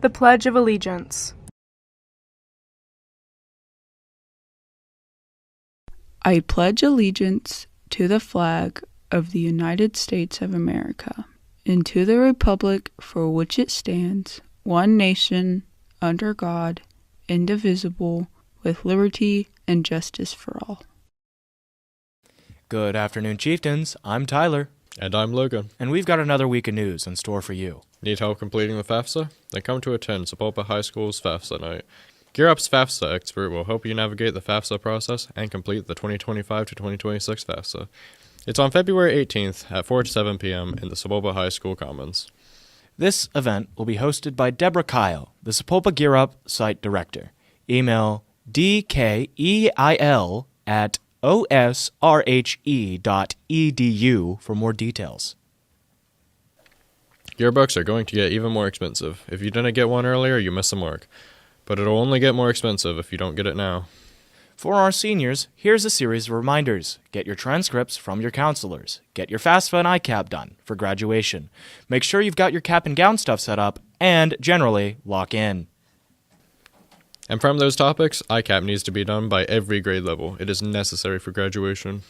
The Pledge of Allegiance. I pledge allegiance to the flag of the United States of America and to the republic for which it stands, one nation, under God, indivisible, with liberty and justice for all. Good afternoon, Chieftains. I'm Tyler. And I'm Logan. And we've got another week of news in store for you. Need help completing the FAFSA? Then come to attend Sapulpa High School's FAFSA night. Gear Up's FAFSA expert will help you navigate the FAFSA process and complete the 2025 to 2026 FAFSA. It's on February 18th at 4 to 7 p.m. in the Sapulpa High School Commons. This event will be hosted by Deborah Kyle, the Sapulpa Gear Up site director. Email dkeil@osrhe.edu for more details. Yearbooks are going to get even more expensive. If you didn't get one earlier, you missed the mark. But it'll only get more expensive if you don't get it now. For our seniors, here's a series of reminders. Get your transcripts from your counselors. Get your FAFSA and ICAP done for graduation. Make sure you've got your cap and gown stuff set up, and generally, lock in. And from those topics, ICAP needs to be done by every grade level. It is necessary for graduation.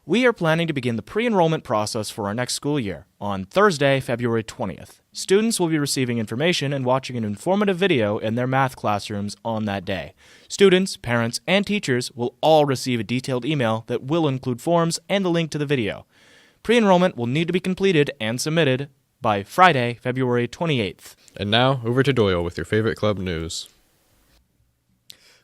We are planning to begin the pre-enrollment process for our next school year on Thursday, February 20th. Students will be receiving information and watching an informative video in their math classrooms on that day. Students, parents, and teachers will all receive a detailed email that will include forms and the link to the video. Pre-enrollment will need to be completed and submitted by Friday, February 28th. And now, over to Doyle with your favorite club news.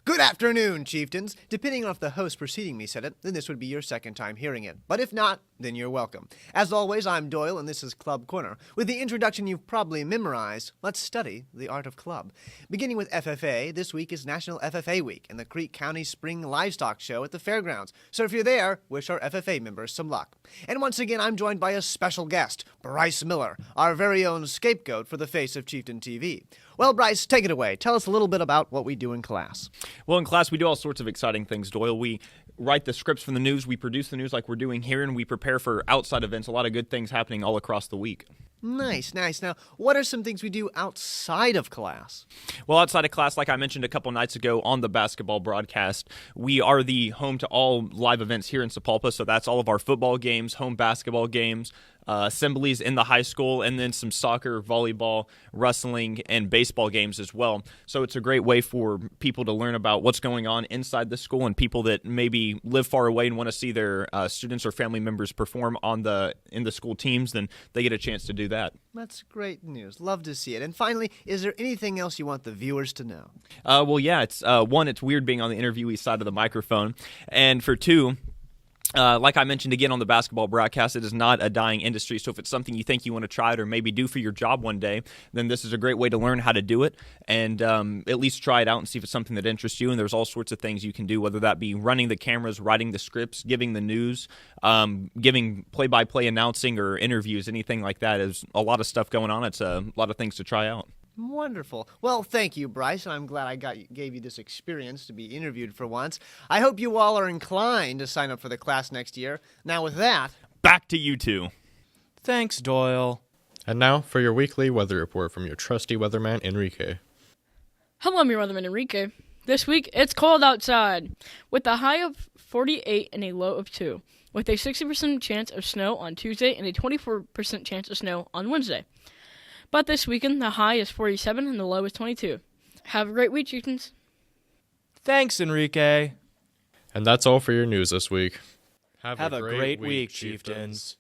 Good afternoon, Chieftains. Depending on if the host preceding me said it, then this would be your second time hearing it. But if not, then you're welcome. As always, I'm Doyle, and this is Club Corner. With the introduction you've probably memorized, let's study the art of club. Beginning with FFA, this week is National FFA Week and the Creek County Spring Livestock Show at the fairgrounds. So if you're there, wish our FFA members some luck. And once again, I'm joined by a special guest, Bryce Miller, our very own scapegoat for the face of Chieftain TV. Well, Bryce, take it away. Tell us a little bit about what we do in class. Well, in class, we do all sorts of exciting things, Doyle. We write the scripts for the news, we produce the news like we're doing here, and we prepare for outside events. A lot of good things happening all across the week. Nice. Now, what are some things we do outside of class? Well, outside of class, like I mentioned a couple nights ago on the basketball broadcast, we are the home to all live events here in Sapulpa, so that's all of our football games, home basketball games, assemblies in the high school, and then some soccer, volleyball, wrestling, and baseball games as well. So it's a great way for people to learn about what's going on inside the school, and people that maybe live far away and want to see their students or family members perform in the school teams, then they get a chance to do that. That's great news. Love to see it. And finally, is there anything else you want the viewers to know? Well, yeah. It's one, it's weird being on the interviewee side of the microphone, and for two, like I mentioned again on the basketball broadcast, it is not a dying industry, so if it's something you think you want to try it or maybe do for your job one day, then this is a great way to learn how to do it and at least try it out and see if it's something that interests you. And there's all sorts of things you can do, whether that be running the cameras, writing the scripts, giving the news, giving play-by-play announcing or interviews, anything like that. There's a lot of stuff going on. It's a lot of things to try out. Wonderful. Well, thank you, Bryce. I'm glad I gave you this experience to be interviewed for once. I hope you all are inclined to sign up for the class next year. Now with that, back to you two. Thanks, Doyle. And now for your weekly weather report from your trusty weatherman, Enrique. Hello, I'm your weatherman, Enrique. This week, it's cold outside, with a high of 48 and a low of 2, with a 60% chance of snow on Tuesday and a 24% chance of snow on Wednesday. But this weekend, the high is 47 and the low is 22. Have a great week, Chieftains. Thanks, Enrique. And that's all for your news this week. Have a great week, Chieftains.